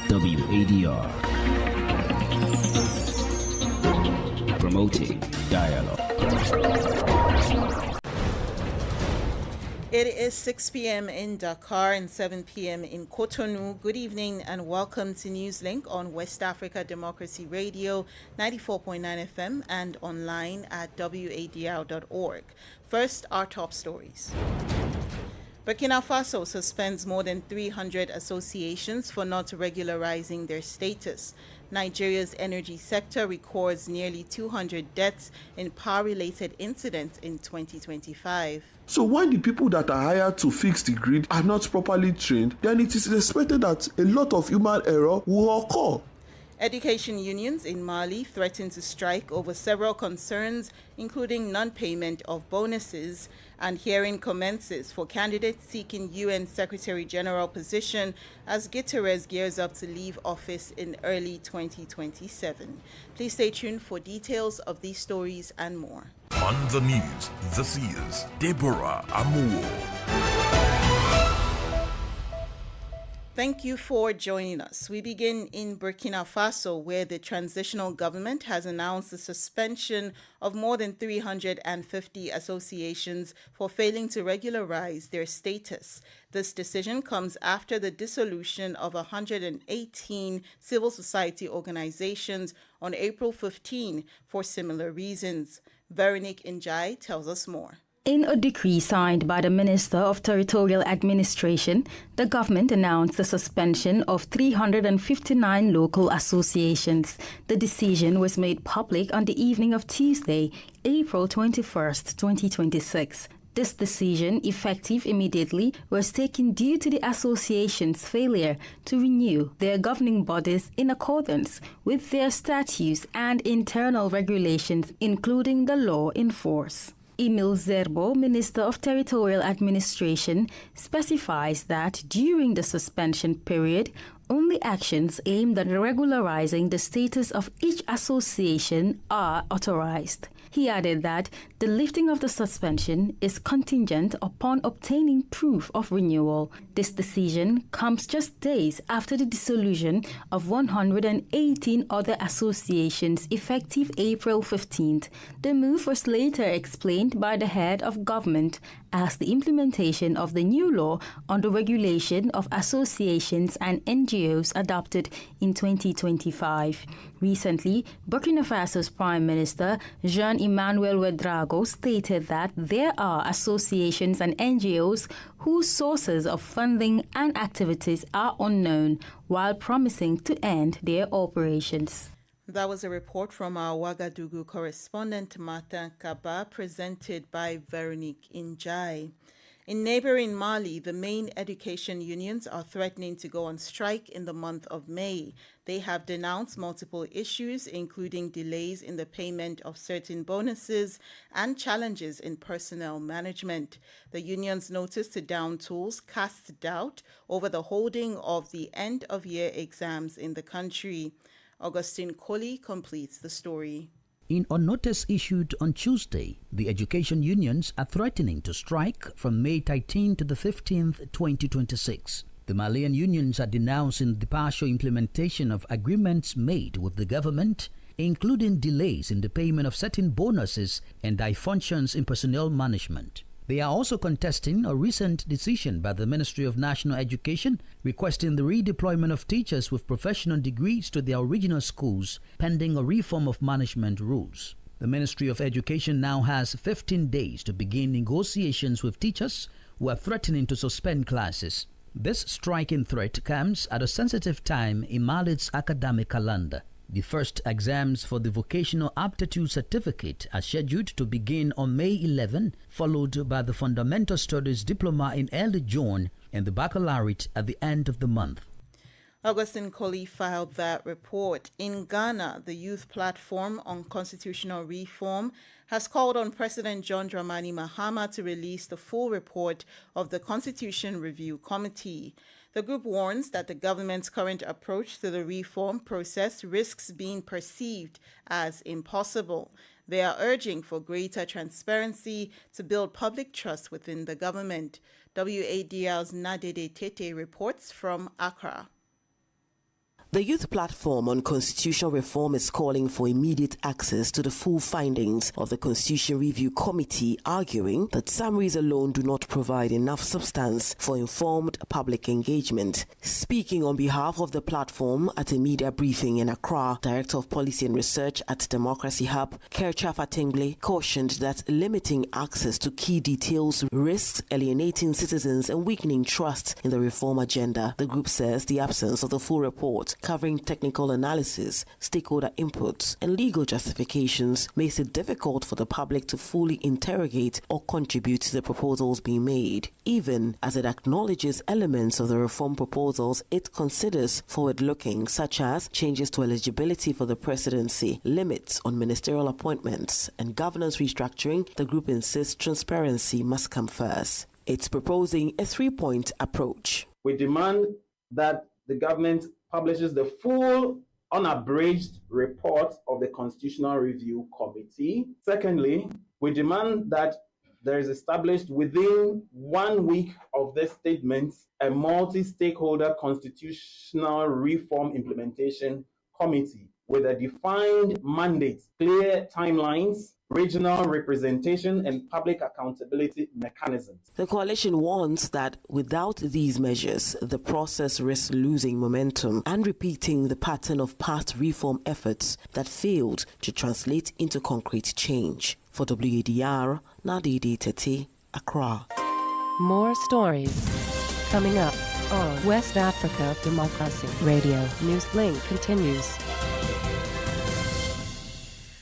WADR. Promoting dialogue. It is 6 p.m. in Dakar and 7 p.m. in Cotonou. Good evening and welcome to Newslink on West Africa Democracy Radio 94.9 FM and online at wadr.org. First, our top stories. Burkina Faso suspends more than 300 associations for not regularizing their status. Nigeria's energy sector records nearly 200 deaths in power-related incidents in 2025. So when the people that are hired to fix the grid are not properly trained, then it is expected that a lot of human error will occur. Education unions in Mali threaten to strike over several concerns, including non-payment of bonuses, and hearing commences for candidates seeking UN Secretary General position as Guterres gears up to leave office in early 2027. Please stay tuned for details of these stories and more. On the news, this is Deborah Amuwo. Thank you for joining us. We begin in Burkina Faso, where the transitional government has announced the suspension of more than 350 associations for failing to regularize their status. This decision comes after the dissolution of 118 civil society organizations on April 15 for similar reasons. Veronique Njai tells us more. In a decree signed by the Minister of Territorial Administration, the government announced the suspension of 359 local associations. The decision was made public on the evening of Tuesday, April 21st, 2026. This decision, effective immediately, was taken due to the association's failure to renew their governing bodies in accordance with their statutes and internal regulations, including the law in force. Emile Zerbo, Minister of Territorial Administration, specifies that during the suspension period, only actions aimed at regularizing the status of each association are authorized. He added that the lifting of the suspension is contingent upon obtaining proof of renewal. This decision comes just days after the dissolution of 118 other associations effective April 15th. The move was later explained by the head of government as the implementation of the new law on the regulation of associations and NGOs adopted in 2025. Recently, Burkina Faso's Prime Minister, Jean-Emmanuel Ouedraogo, stated that there are associations and NGOs whose sources of funding and activities are unknown, while promising to end their operations. That was a report from our Ouagadougou correspondent, Martin Kaba, presented by Veronique Njai. In neighboring Mali, the main education unions are threatening to go on strike in the month of May. They have denounced multiple issues, including delays in the payment of certain bonuses and challenges in personnel management. The union's notice to Down Tools casts doubt over the holding of the end-of-year exams in the country. Augustine Colley completes the story. In a notice issued on Tuesday, the education unions are threatening to strike from May 13 to the 15th, 2026. The Malian unions are denouncing the partial implementation of agreements made with the government, including delays in the payment of certain bonuses and dysfunctions in personnel management. They are also contesting a recent decision by the Ministry of National Education requesting the redeployment of teachers with professional degrees to their original schools pending a reform of management rules. The Ministry of Education now has 15 days to begin negotiations with teachers who are threatening to suspend classes. This striking threat comes at a sensitive time in Mali's academic calendar. The first exams for the Vocational Aptitude Certificate are scheduled to begin on May 11, followed by the Fundamental Studies Diploma in early June and the Baccalaureate at the end of the month. Augustine Colley filed that report. In Ghana, the Youth Platform on Constitutional Reform has called on President John Dramani Mahama to release the full report of the Constitution Review Committee. The group warns that the government's current approach to the reform process risks being perceived as impossible. They are urging for greater transparency to build public trust within the government. WADR's Nadede Tete reports from Accra. The Youth Platform on Constitutional Reform is calling for immediate access to the full findings of the Constitution Review Committee, arguing that summaries alone do not provide enough substance for informed public engagement. Speaking on behalf of the platform at a media briefing in Accra, Director of Policy and Research at Democracy Hub, Kerchafa Tingley, cautioned that limiting access to key details risks alienating citizens and weakening trust in the reform agenda. The group says the absence of the full report covering technical analysis, stakeholder inputs, and legal justifications makes it difficult for the public to fully interrogate or contribute to the proposals being made, even as it acknowledges elements of the reform proposals it considers forward-looking, such as changes to eligibility for the presidency, limits on ministerial appointments, and governance restructuring. The group insists transparency must come first. It's proposing a three-point approach. We demand that the government publishes the full, unabridged report of the Constitutional Review Committee. Secondly, we demand that there is established within 1 week of this statement a multi-stakeholder constitutional reform implementation committee with a defined mandate, clear timelines, regional representation, and public accountability mechanisms. The coalition warns that without these measures, the process risks losing momentum and repeating the pattern of past reform efforts that failed to translate into concrete change. For WADR, Nadidi Teti, Accra. More stories coming up on West Africa Democracy Radio. Newslink continues.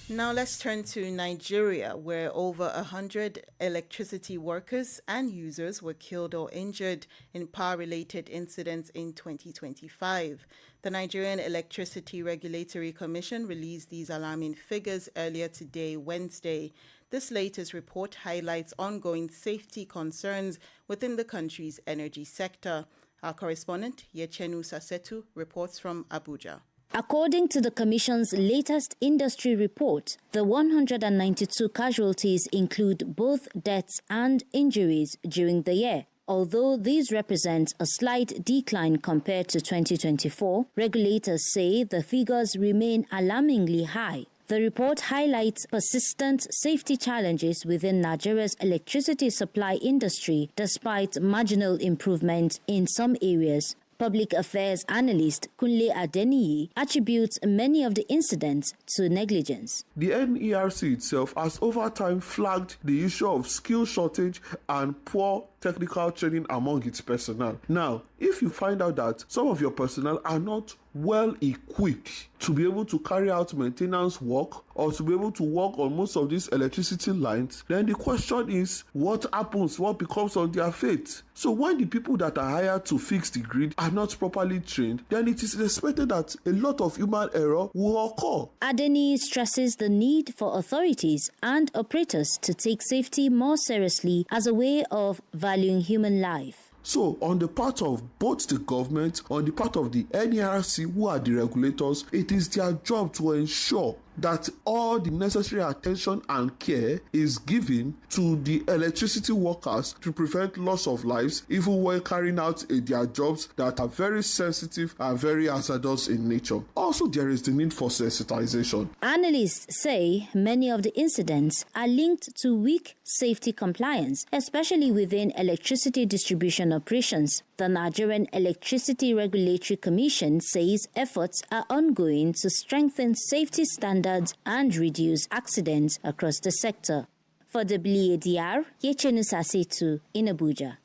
Now let's turn to Nigeria, where over 100 electricity workers and users were killed or injured in power-related incidents in 2025. The Nigerian Electricity Regulatory Commission released these alarming figures earlier today, Wednesday. This latest report highlights ongoing safety concerns within the country's energy sector. Our correspondent, Yechenu Sasetu, reports from Abuja. According to the Commission's latest industry report, the 192 casualties include both deaths and injuries during the year. Although these represent a slight decline compared to 2024, regulators say the figures remain alarmingly high. The report highlights persistent safety challenges within Nigeria's electricity supply industry despite marginal improvement in some areas. Public affairs analyst Kunle Adeniyi attributes many of the incidents to negligence. The NERC itself has over time flagged the issue of skill shortage and poor technical training among its personnel. Now, if you find out that some of your personnel are not well equipped to be able to carry out maintenance work or to be able to work on most of these electricity lines, then the question is, what happens? What becomes of their fate? So when the people that are hired to fix the grid are not properly trained, then it is expected that a lot of human error will occur. Adeniyi stresses the need for authorities and operators to take safety more seriously as a way of valuing human life. So, on the part of both the government, on the part of the NERC, who are the regulators, it is their job to ensure that all the necessary attention and care is given to the electricity workers to prevent loss of lives, even when carrying out their jobs that are very sensitive and very hazardous in nature. Also, there is the need for sensitization. Analysts say many of the incidents are linked to weak safety compliance, especially within electricity distribution operations. The Nigerian Electricity Regulatory Commission says efforts are ongoing to strengthen safety standards and reduce accidents across the sector. For WADR, Yechenu Sasetu in Abuja.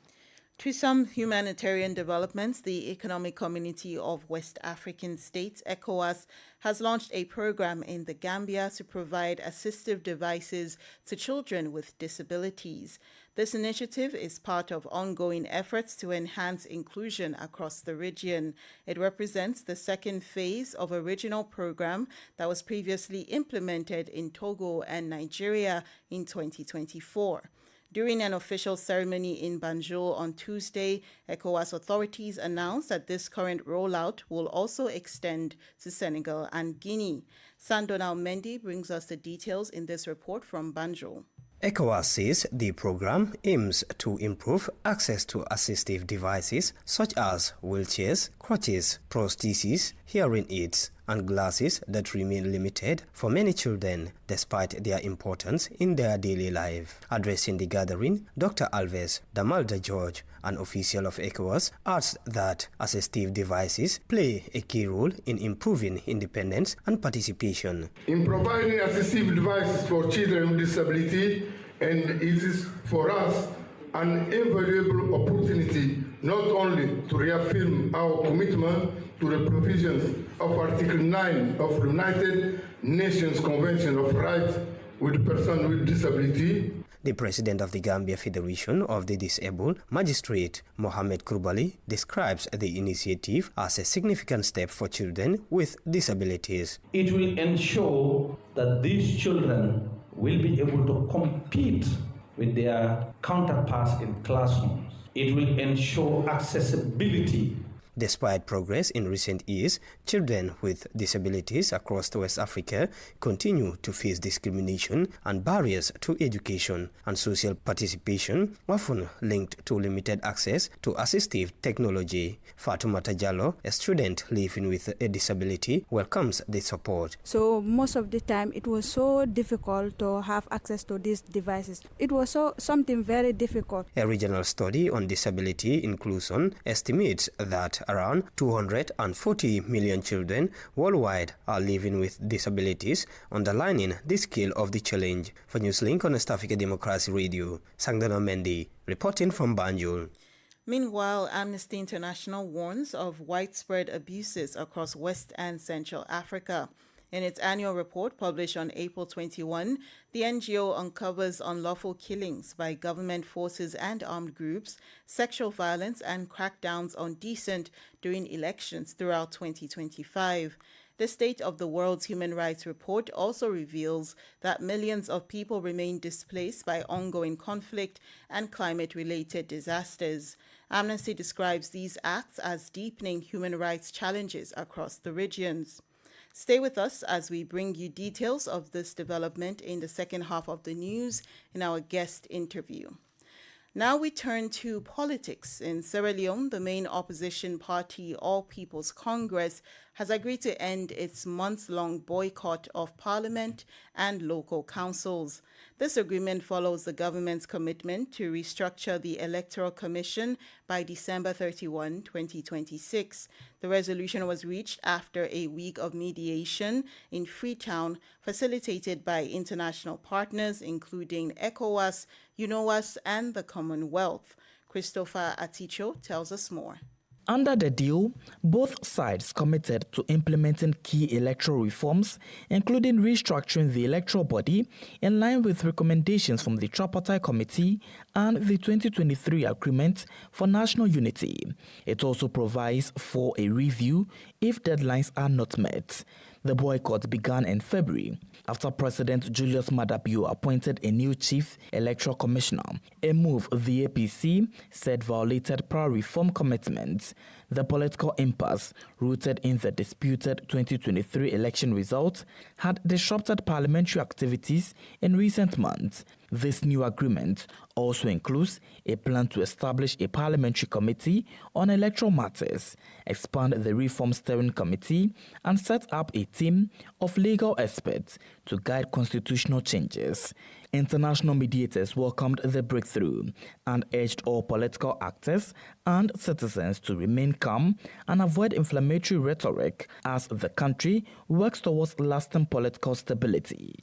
To some humanitarian developments, the Economic Community of West African States, ECOWAS, has launched a program in the Gambia to provide assistive devices to children with disabilities. This initiative is part of ongoing efforts to enhance inclusion across the region. It represents the second phase of a regional program that was previously implemented in Togo and Nigeria in 2024. During an official ceremony in Banjul on Tuesday, ECOWAS authorities announced that this current rollout will also extend to Senegal and Guinea. Sandonal Mendy brings us the details in this report from Banjul. ECOWAS says the program aims to improve access to assistive devices such as wheelchairs, crutches, prostheses, hearing aids, and glasses that remain limited for many children despite their importance in their daily life. Addressing the gathering, Dr. Alves Damalda George, an official of ECOWAS, adds that assistive devices play a key role in improving independence and participation. In providing assistive devices for children with disability, and it is for us an invaluable opportunity not only to reaffirm our commitment to the provisions of Article 9 of the United Nations Convention of Rights with Persons with Disability. The president of the Gambia Federation of the Disabled, Magistrate Mohamed Kurbali, describes the initiative as a significant step for children with disabilities. It will ensure that these children will be able to compete with their counterparts in classrooms. It will ensure accessibility. Despite progress in recent years, children with disabilities across West Africa continue to face discrimination and barriers to education and social participation, often linked to limited access to assistive technology. Fatoumata Jallo, a student living with a disability, welcomes the support. So most of the time it was so difficult to have access to these devices. It was something very difficult. A regional study on disability inclusion estimates that around 240 million children worldwide are living with disabilities, underlining the scale of the challenge. For Newslink on West Africa Democracy Radio, Sangdana Mendy, reporting from Banjul. Meanwhile, Amnesty International warns of widespread abuses across West and Central Africa. In its annual report published on April 21, the NGO uncovers unlawful killings by government forces and armed groups, sexual violence, and crackdowns on dissent during elections throughout 2025. The State of the World's Human Rights Report also reveals that millions of people remain displaced by ongoing conflict and climate-related disasters. Amnesty describes these acts as deepening human rights challenges across the regions. Stay with us as we bring you details of this development in the second half of the news in our guest interview. Now we turn to politics. In Sierra Leone, the main opposition party, All People's Congress, has agreed to end its months-long boycott of parliament and local councils. This agreement follows the government's commitment to restructure the Electoral Commission by December 31, 2026. The resolution was reached after a week of mediation in Freetown, facilitated by international partners including ECOWAS, UNOWAS, and the Commonwealth. Christopher Aticho tells us more. Under the deal, both sides committed to implementing key electoral reforms, including restructuring the electoral body in line with recommendations from the Tripartite Committee and the 2023 Agreement for National Unity. It also provides for a review if deadlines are not met. The boycott began in February after President Julius Maada Bio appointed a new chief electoral commissioner, a move the APC said violated prior reform commitments. The political impasse, rooted in the disputed 2023 election results, had disrupted parliamentary activities in recent months. This new agreement also includes a plan to establish a parliamentary committee on electoral matters, expand the Reform Steering Committee, and set up a team of legal experts to guide constitutional changes. International mediators welcomed the breakthrough and urged all political actors and citizens to remain calm and avoid inflammatory rhetoric as the country works towards lasting political stability.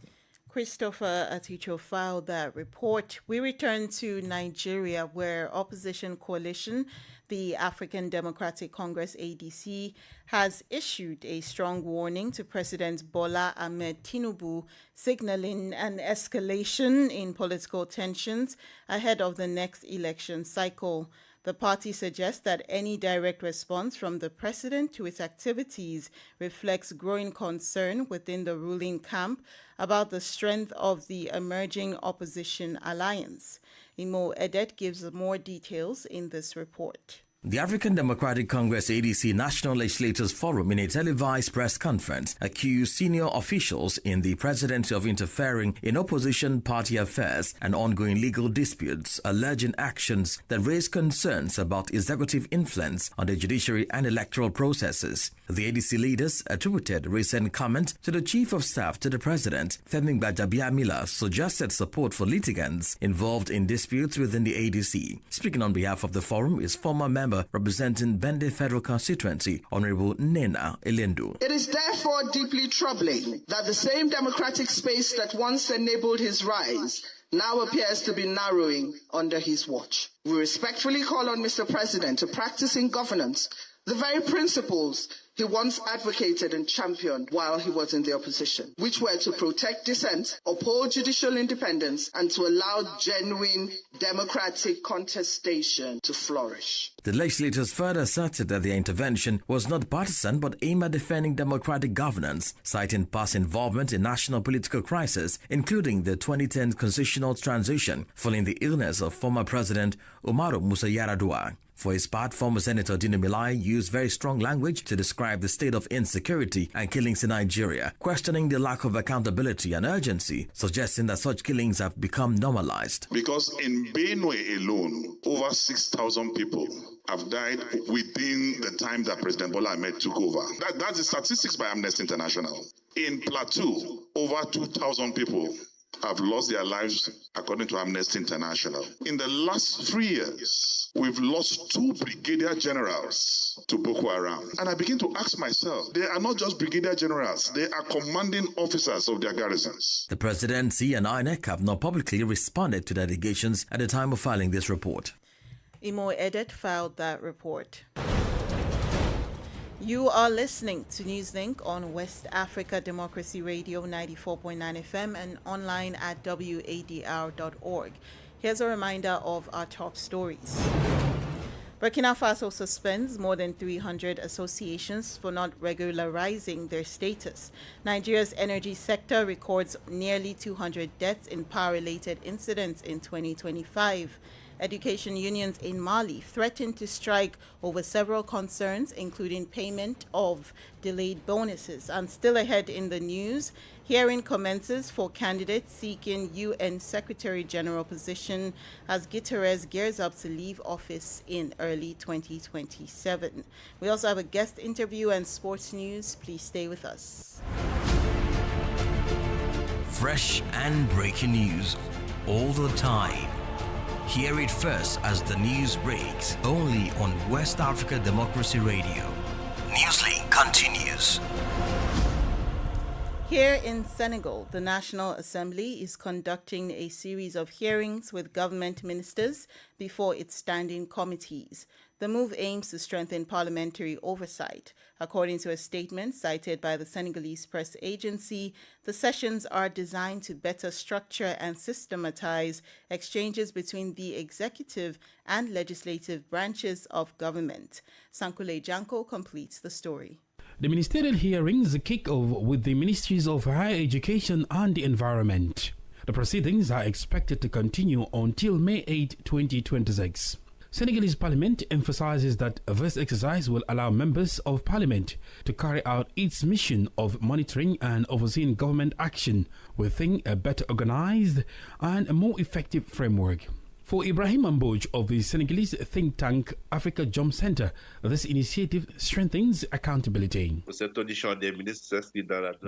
Christopher Aticho filed that report. We return to Nigeria, where opposition coalition, the African Democratic Congress ADC, has issued a strong warning to President Bola Ahmed Tinubu, signaling an escalation in political tensions ahead of the next election cycle. The party suggests that any direct response from the president to its activities reflects growing concern within the ruling camp about the strength of the emerging opposition alliance. Imo Edet gives more details in this report. The African Democratic Congress ADC National Legislators Forum in a televised press conference accused senior officials in the presidency of interfering in opposition party affairs and ongoing legal disputes, alleging actions that raise concerns about executive influence on the judiciary and electoral processes. The ADC leaders attributed recent comment to the Chief of Staff to the President, Femi Gbajabiamila, suggested support for litigants involved in disputes within the ADC. Speaking on behalf of the forum is former member representing Bende Federal Constituency, Honorable Nena Elendu. It is therefore deeply troubling that the same democratic space that once enabled his rise now appears to be narrowing under his watch. We respectfully call on Mr. President to practice in governance the very principles he once advocated and championed while he was in the opposition, which were to protect dissent, uphold judicial independence, and to allow genuine democratic contestation to flourish. The legislators further asserted that their intervention was not partisan but aimed at defending democratic governance, citing past involvement in national political crisis, including the 2010 constitutional transition following the illness of former President Umaru Musa Yar'Adua. For his part, former Senator Dino Milai used very strong language to describe the state of insecurity and killings in Nigeria, questioning the lack of accountability and urgency, suggesting that such killings have become normalized. Because in Benue alone, over 6,000 people have died within the time that President Bola Ahmed took over. That's the statistics by Amnesty International. In Plateau, over 2,000 people have lost their lives according to Amnesty International. In the last 3 years, we've lost 2 brigadier generals to Boko Haram. And I begin to ask myself, they are not just brigadier generals, they are commanding officers of their garrisons. The presidency and INEC have not publicly responded to the allegations at the time of filing this report. Imo Edet filed that report. You are listening to Newslink on West Africa Democracy Radio 94.9 FM and online at wadr.org. Here's a reminder of our top stories. Burkina Faso suspends more than 300 associations for not regularizing their status. Nigeria's energy sector records nearly 200 deaths in power-related incidents in 2025. Education unions in Mali threatened to strike over several concerns, including payment of delayed bonuses. And still ahead in the news, hearing commences for candidates seeking UN Secretary General position as Guterres gears up to leave office in early 2027. We also have a guest interview and sports news. Please stay with us. Fresh and breaking news all the time. Hear it first as the news breaks, only on West Africa Democracy Radio. Newslink continues. Here in Senegal, the National Assembly is conducting a series of hearings with government ministers before its standing committees. The move aims to strengthen parliamentary oversight. According to a statement cited by the Senegalese press agency, the sessions are designed to better structure and systematize exchanges between the executive and legislative branches of government. Sankule Janko completes the story. The ministerial hearings kick off with the Ministries of Higher Education and the Environment. The proceedings are expected to continue until May 8, 2026. Senegalese Parliament emphasizes that this exercise will allow members of Parliament to carry out its mission of monitoring and overseeing government action within a better organized and a more effective framework. For Ibrahim Amboj of the Senegalese think tank Africa Jump Center, this initiative strengthens accountability.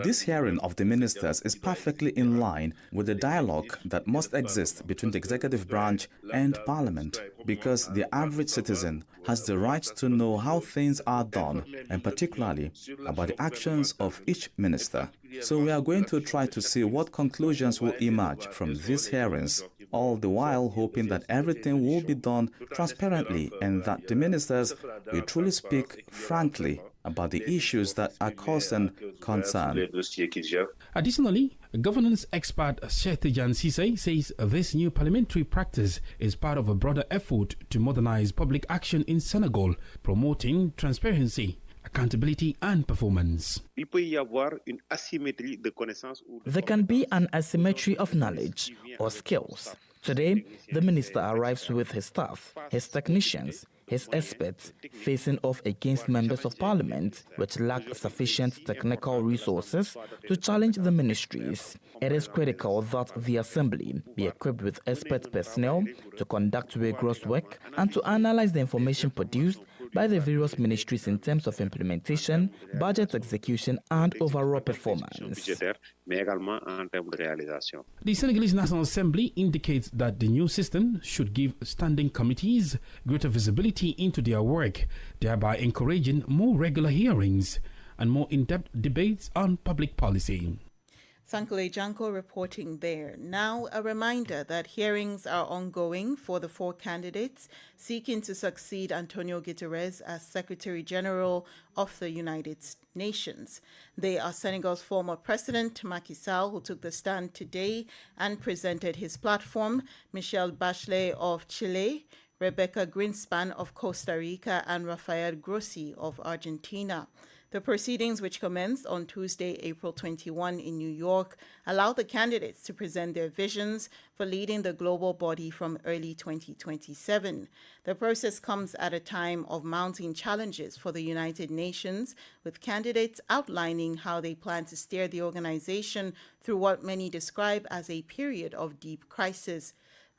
This hearing of the ministers is perfectly in line with the dialogue that must exist between the executive branch and Parliament, because the average citizen has the right to know how things are done, and particularly about the actions of each minister. So we are going to try to see what conclusions will emerge from these hearings, all the while hoping that everything will be done transparently and that the ministers will truly speak frankly about the issues that are causing concern. Additionally, governance expert Tijan Sise says this new parliamentary practice is part of a broader effort to modernize public action in Senegal, promoting transparency, accountability and performance. There can be an asymmetry of knowledge or skills. Today, the minister arrives with his staff, his technicians, his experts facing off against members of parliament which lack sufficient technical resources to challenge the ministries. It is critical that the assembly be equipped with expert personnel to conduct rigorous work and to analyze the information produced by the various ministries in terms of implementation, budget execution, and overall performance. The Senegalese National Assembly indicates that the new system should give standing committees greater visibility into their work, thereby encouraging more regular hearings and more in-depth debates on public policy. Sankule Janko reporting there. Now, a reminder that hearings are ongoing for the 4 candidates seeking to succeed Antonio Guterres as Secretary General of the United Nations. They are Senegal's former president, Macky Sall, who took the stand today and presented his platform, Michelle Bachelet of Chile, Rebecca Greenspan of Costa Rica, and Rafael Grossi of Argentina. The proceedings, which commenced on Tuesday, April 21 in New York, allow the candidates to present their visions for leading the global body from early 2027. The process comes at a time of mounting challenges for the United Nations, with candidates outlining how they plan to steer the organization through what many describe as a period of deep crisis.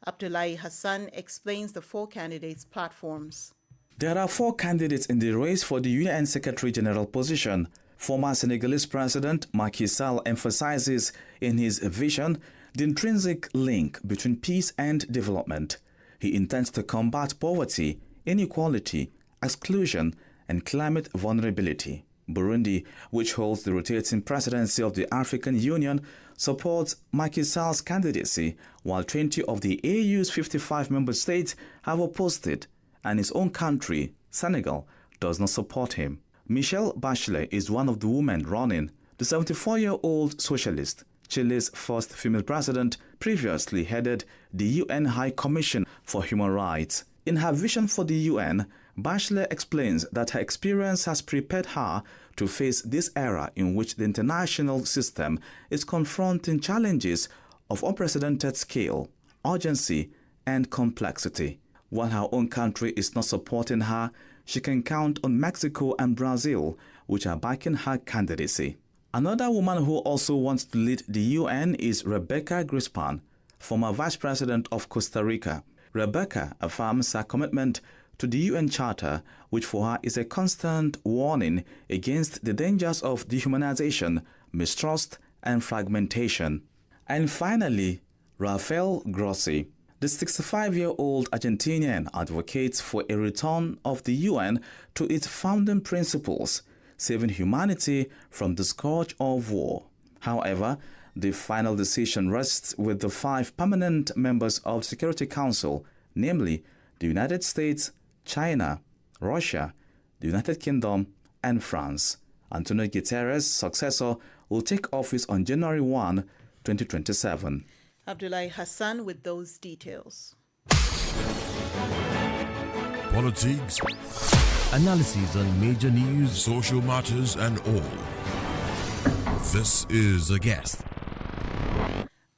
Abdullahi Hassan explains the 4 candidates' platforms. There are 4 candidates in the race for the UN Secretary General position. Former Senegalese President Macky Sall emphasizes in his vision the intrinsic link between peace and development. He intends to combat poverty, inequality, exclusion, and climate vulnerability. Burundi, which holds the rotating presidency of the African Union, supports Macky Sall's candidacy, while 20 of the AU's 55 member states have opposed it, and his own country, Senegal, does not support him. Michelle Bachelet is one of the women running. The 74-year-old socialist, Chile's first female president, previously headed the UN High Commission for Human Rights. In her vision for the UN, Bachelet explains that her experience has prepared her to face this era in which the international system is confronting challenges of unprecedented scale, urgency, and complexity. While her own country is not supporting her, she can count on Mexico and Brazil, which are backing her candidacy. Another woman who also wants to lead the UN is Rebecca Greenspan, former Vice President of Costa Rica. Rebecca affirms her commitment to the UN Charter, which for her is a constant warning against the dangers of dehumanization, mistrust, and fragmentation. And finally, Rafael Grossi. The 65-year-old Argentinian advocates for a return of the UN to its founding principles, saving humanity from the scourge of war. However, the final decision rests with the 5 permanent members of the Security Council, namely the United States, China, Russia, the United Kingdom, and France. Antonio Guterres' successor will take office on January 1, 2027. Abdullahi Hassan with those details. Politics, analysis on major news, social matters, and all. This is A Guest.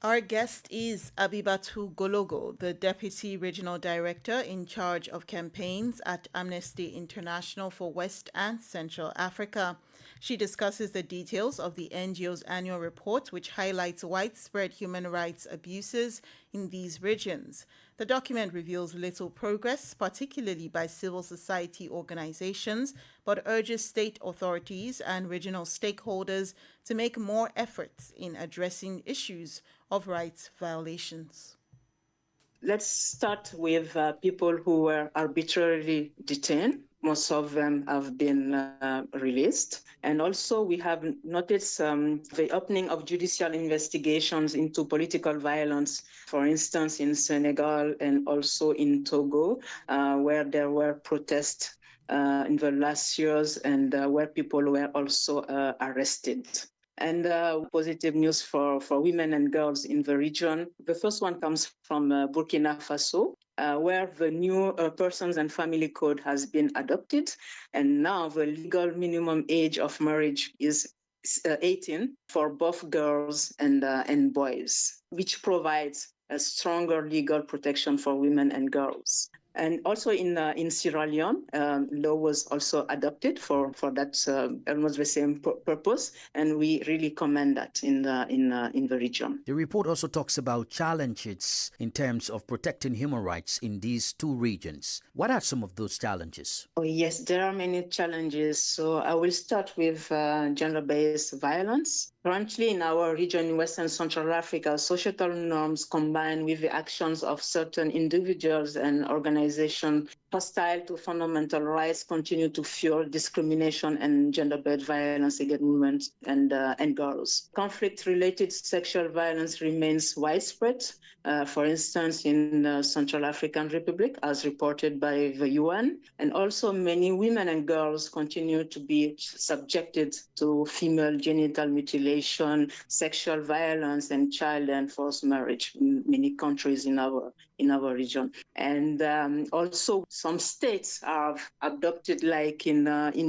Our guest is Abibatu Gologo, the Deputy Regional Director in charge of campaigns at Amnesty International for West and Central Africa. She discusses the details of the NGO's annual report, which highlights widespread human rights abuses in these regions. The document reveals little progress, particularly by civil society organizations, but urges state authorities and regional stakeholders to make more efforts in addressing issues of rights violations. Let's start with people who were arbitrarily detained. Most of them have been released. And also we have noticed the opening of judicial investigations into political violence, for instance, in Senegal and also in Togo, where there were protests in the last years and where people were also arrested. And positive news for women and girls in the region. The first one comes from Burkina Faso, where the new Persons and Family Code has been adopted. And now the legal minimum age of marriage is 18 for both girls and boys, which provides a stronger legal protection for women and girls. And also in Sierra Leone, law was also adopted for that almost the same purpose, and we really commend that in the region. The report also talks about challenges in terms of protecting human rights in these two regions. What are some of those challenges? Oh, yes, there are many challenges. So I will start with gender-based violence. Currently, in our region in Western Central Africa, societal norms combined with the actions of certain individuals and organizations hostile to fundamental rights continue to fuel discrimination and gender-based violence against women and girls. Conflict-related sexual violence remains widespread. For instance, in the Central African Republic, as reported by the UN, and also many women and girls continue to be subjected to female genital mutilation, sexual violence, and child and forced marriage in many countries in our region. And also some states have adopted, like in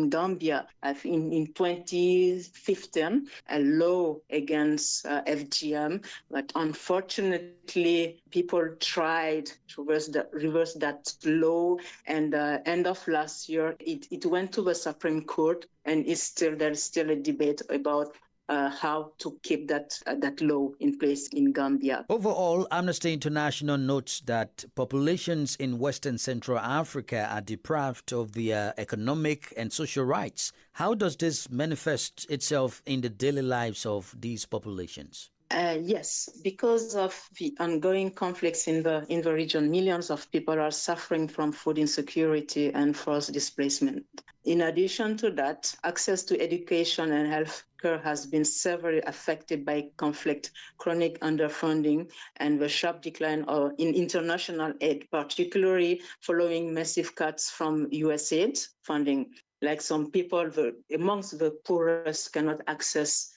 Gambia, in 2015, a law against FGM, but unfortunately, people tried to reverse that law, and end of last year, it went to the Supreme Court, and there's still a debate about how to keep that law in place in Gambia. Overall, Amnesty International notes that populations in Western Central Africa are deprived of their economic and social rights. How does this manifest itself in the daily lives of these populations? Yes, because of the ongoing conflicts in the region, millions of people are suffering from food insecurity and forced displacement. In addition to that, access to education and health care has been severely affected by conflict, chronic underfunding, and the sharp decline in international aid, particularly following massive cuts from USAID funding. Like some people amongst the poorest cannot access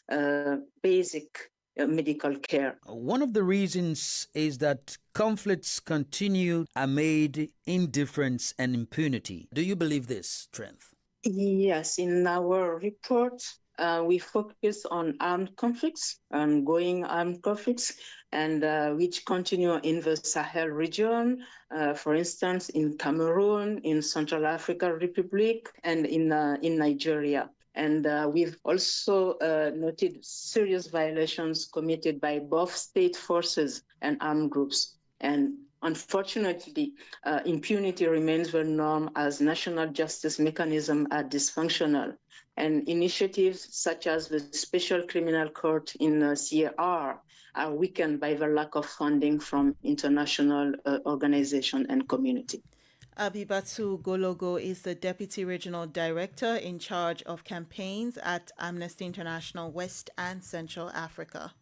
basic medical care. One of the reasons is that conflicts continue amid indifference and impunity. Do you believe this, Trent? Yes, in our report, we focus on armed conflicts, ongoing armed conflicts, and which continue in the Sahel region, for instance, in Cameroon, in Central African Republic, and in Nigeria. And we've also noted serious violations committed by both state forces and armed groups. And unfortunately, impunity remains the norm as national justice mechanisms are dysfunctional. And initiatives such as the Special Criminal Court in CAR are weakened by the lack of funding from international organizations and community. Abibatu Gologo is the Deputy Regional Director in charge of campaigns at Amnesty International West and Central Africa.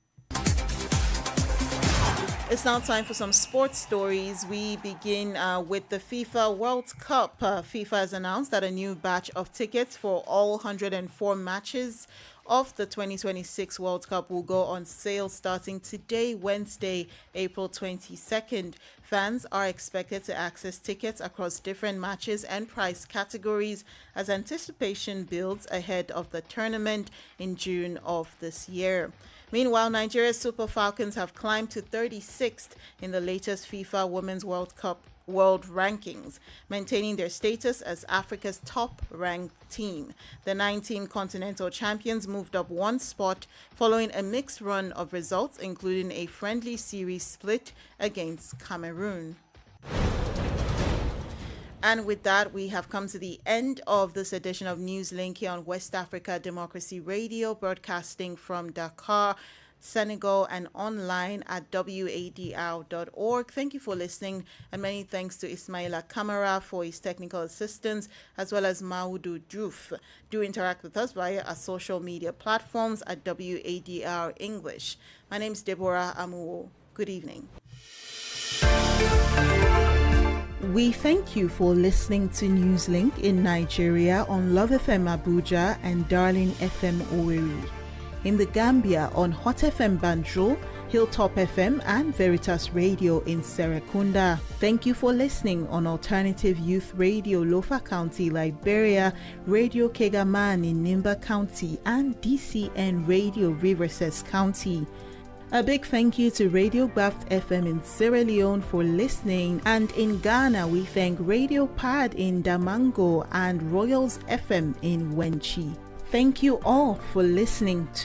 It's now time for some sports stories. We begin with the FIFA World Cup. FIFA has announced that a new batch of tickets for all 104 matches of the 2026 World Cup will go on sale starting today, Wednesday, April 22nd. Fans are expected to access tickets across different matches and price categories as anticipation builds ahead of the tournament in June of this year. Meanwhile, Nigeria's Super Falcons have climbed to 36th in the latest FIFA Women's World Cup world rankings, maintaining their status as Africa's top-ranked team. The 9-team continental champions moved up one spot following a mixed run of results, including a friendly series split against Cameroon. And with that, we have come to the end of this edition of Newslink here on West Africa Democracy Radio, broadcasting from Dakar, Senegal, and online at wadr.org. Thank you for listening, and many thanks to Ismaila Kamara for his technical assistance, as well as Maudu Diouf. Do interact with us via our social media platforms at WADR English. My name is Deborah Amuwo. Good evening. We thank you for listening to Newslink in Nigeria on Love FM Abuja and Darling FM Owerri. In the Gambia on Hot FM Banjul, Hilltop FM and Veritas Radio in Serekunda. Thank you for listening on Alternative Youth Radio Lofa County, Liberia, Radio Kegaman in Nimba County, and DCN Radio Riverses County. A big thank you to Radio Baft FM in Sierra Leone for listening, and in Ghana we thank Radio Pad in Damango and Royals FM in Wenchi. Thank you all for listening to